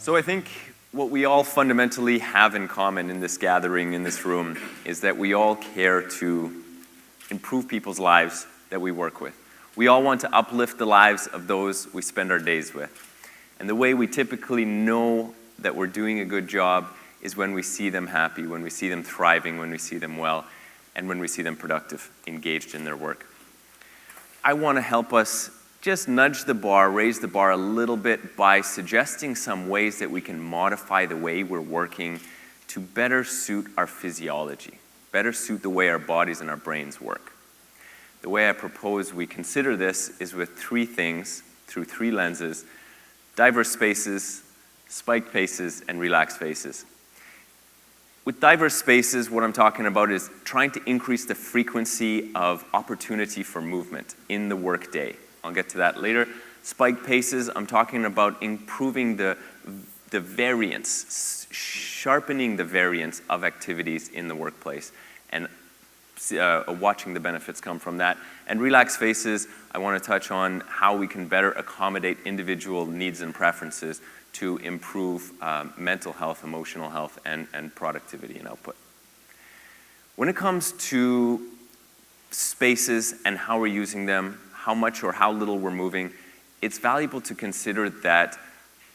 So I think what we all fundamentally have in common in this gathering, in this room, is that we all care to improve people's lives that we work with. We all want to uplift the lives of those we spend our days with. And the way we typically know that we're doing a good job is when we see them happy, when we see them thriving, when we see them well, and when we see them productive, engaged in their work. I want to help us just nudge the bar, raise the bar a little bit by suggesting some ways that we can modify the way we're working to better suit our physiology, better suit the way our bodies and our brains work. The way I propose we consider this is with three things, through three lenses: diverse spaces, spiked paces, and relaxed phases. With diverse spaces, what I'm talking about is trying to increase the frequency of opportunity for movement in the workday. I'll get to that later. Spike paces, I'm talking about improving the variance, sharpening the variance of activities in the workplace, and watching the benefits come from that. And relaxed phases, I want to touch on how we can better accommodate individual needs and preferences to improve mental health, emotional health, and productivity and output. When it comes to spaces and how we're using them, how much or how little we're moving, it's valuable to consider that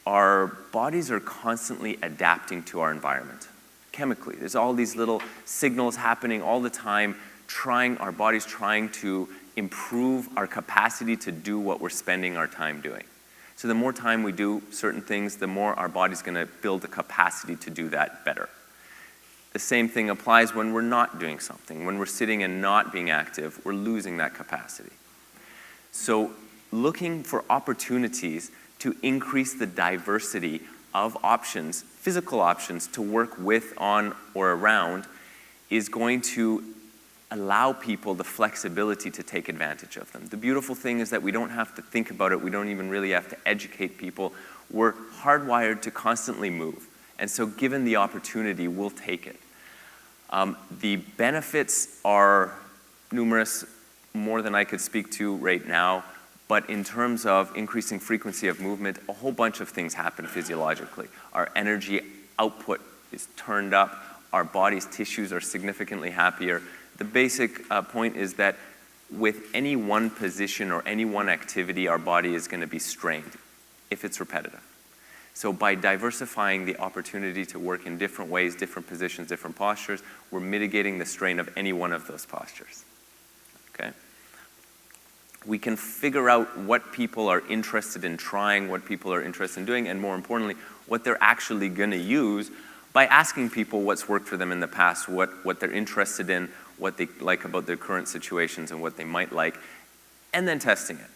our bodies are constantly adapting to our environment chemically. There's all these little signals happening all the time, our bodies trying to improve our capacity to do what we're spending our time doing. So the more time we do certain things, the more our body's going to build the capacity to do that better. The same thing applies when we're not doing something. When we're sitting and not being active, we're losing that capacity. So looking for opportunities to increase the diversity of options, physical options, to work with, on, or around is going to allow people the flexibility to take advantage of them. The beautiful thing is that we don't have to think about it. We don't even really have to educate people. We're hardwired to constantly move. And so given the opportunity, we'll take it. The benefits are numerous, more than I could speak to right now. But in terms of increasing frequency of movement, a whole bunch of things happen physiologically. Our energy output is turned up. Our body's tissues are significantly happier. The basic point is that with any one position or any one activity, our body is going to be strained if it's repetitive. So by diversifying the opportunity to work in different ways, different positions, different postures, we're mitigating the strain of any one of those postures. Okay? We can figure out what people are interested in trying, what people are interested in doing, and more importantly, what they're actually going to use by asking people what's worked for them in the past, what they're interested in, what they like about their current situations and what they might like, and then testing it.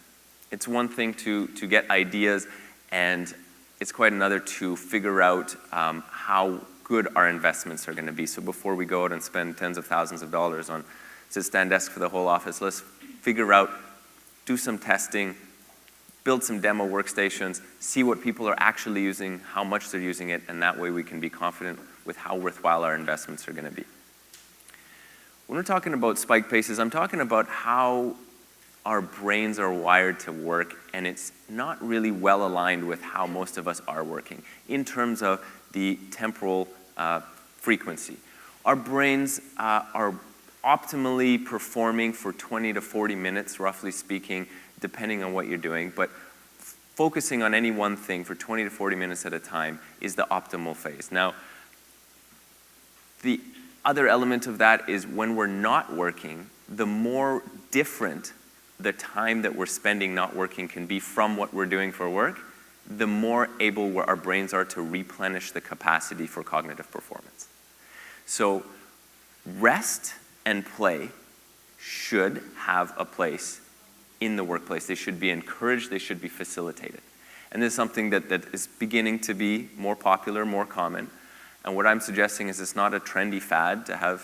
It's one thing to get ideas, and it's quite another to figure out how good our investments are going to be. So before we go out and spend tens of thousands of dollars on sit-stand desk for the whole office, let's figure out, do some testing, build some demo workstations, see what people are actually using, how much they're using it, and that way we can be confident with how worthwhile our investments are going to be. When we're talking about spike paces, I'm talking about how our brains are wired to work, and it's not really well aligned with how most of us are working in terms of the temporal frequency. Our brains are optimally performing for 20 to 40 minutes, roughly speaking, depending on what you're doing, but focusing on any one thing for 20 to 40 minutes at a time is the optimal phase. Now, the other element of that is when we're not working, the more different the time that we're spending not working can be from what we're doing for work, the more able our brains are to replenish the capacity for cognitive performance. So rest and play should have a place in the workplace. They should be encouraged, they should be facilitated. And this is something that is beginning to be more popular, more common. And what I'm suggesting is it's not a trendy fad to have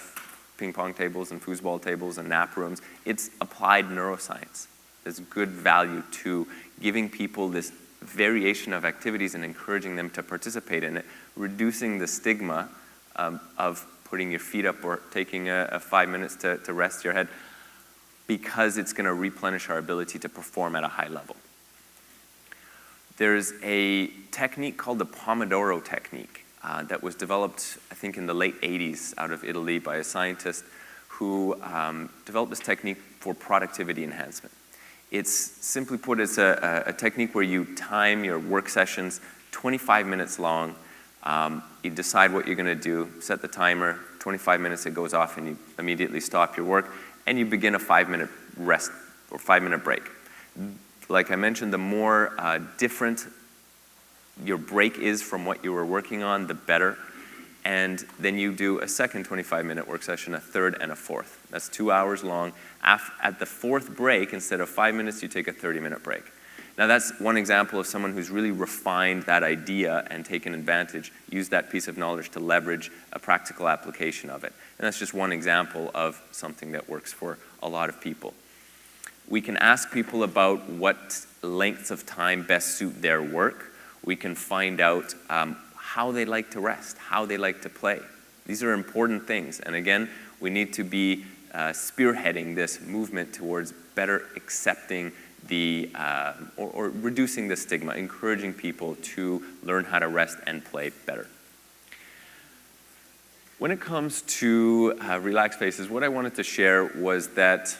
ping pong tables and foosball tables and nap rooms. It's applied neuroscience. There's good value to giving people this variation of activities and encouraging them to participate in it, reducing the stigma of putting your feet up or taking 5 minutes to rest your head, because it's going to replenish our ability to perform at a high level. There's a technique called the Pomodoro technique that was developed, I think, in the late 80s out of Italy by a scientist who developed this technique for productivity enhancement. It's simply put, it's a technique where you time your work sessions 25 minutes long. You decide what you're going to do, set the timer, 25 minutes it goes off, and you immediately stop your work, and you begin a 5-minute rest or 5-minute break. Like I mentioned, the more different your break is from what you were working on, the better. And then you do a second 25-minute work session, a third, and a fourth. That's 2 hours long. At the fourth break, instead of 5 minutes, you take a 30-minute break. Now that's one example of someone who's really refined that idea and taken advantage, used that piece of knowledge to leverage a practical application of it. And that's just one example of something that works for a lot of people. We can ask people about what lengths of time best suit their work. We can find out how they like to rest, how they like to play. These are important things. And again, we need to be spearheading this movement towards better accepting or reducing the stigma, encouraging people to learn how to rest and play better. When it comes to relaxed faces, what I wanted to share was that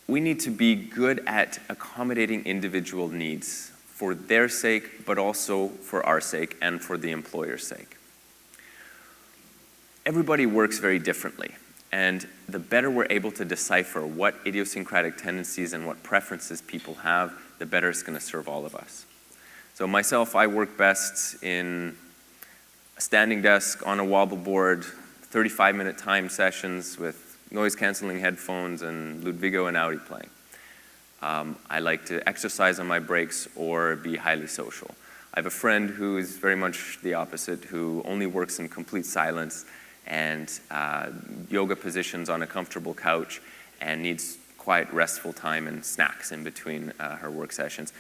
we need to be good at accommodating individual needs for their sake, but also for our sake and for the employer's sake. Everybody works very differently, and the better we're able to decipher what idiosyncratic tendencies and what preferences people have, the better it's going to serve all of us. So myself, I work best in a standing desk on a wobble board, 35-minute time sessions with noise-canceling headphones and Ludwig and Audi playing. I like to exercise on my breaks or be highly social. I have a friend who is very much the opposite, who only works in complete silence and yoga positions on a comfortable couch and needs quiet, restful time and snacks in between her work sessions.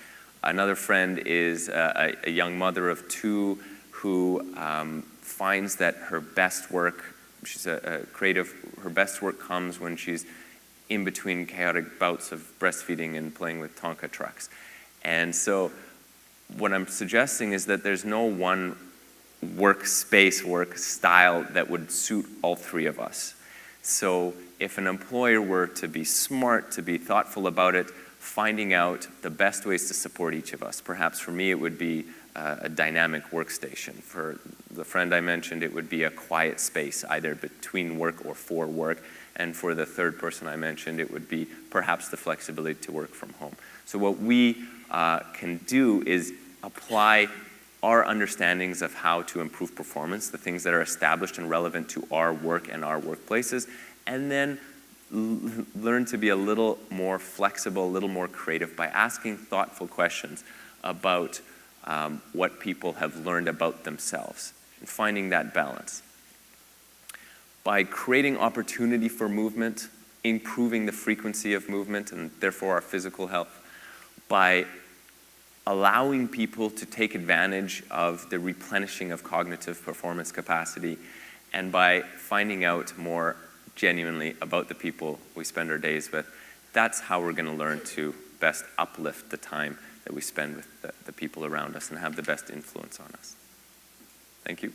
Another friend is a young mother of 2 who finds that her best work, she's a creative, her best work comes when she's in between chaotic bouts of breastfeeding and playing with Tonka trucks. And so what I'm suggesting is that there's no one workspace, work style that would suit all 3 of us. So if an employer were to be smart, to be thoughtful about it, finding out the best ways to support each of us. Perhaps for me it would be a dynamic workstation. For the friend I mentioned, it would be a quiet space, either between work or for work. And for the third person I mentioned, it would be perhaps the flexibility to work from home. So what we can do is apply our understandings of how to improve performance, the things that are established and relevant to our work and our workplaces, and then learn to be a little more flexible, a little more creative by asking thoughtful questions about what people have learned about themselves and finding that balance. By creating opportunity for movement, improving the frequency of movement and therefore our physical health, by allowing people to take advantage of the replenishing of cognitive performance capacity, and by finding out more genuinely about the people we spend our days with, that's how we're going to learn to best uplift the time that we spend with the people around us and have the best influence on us. Thank you.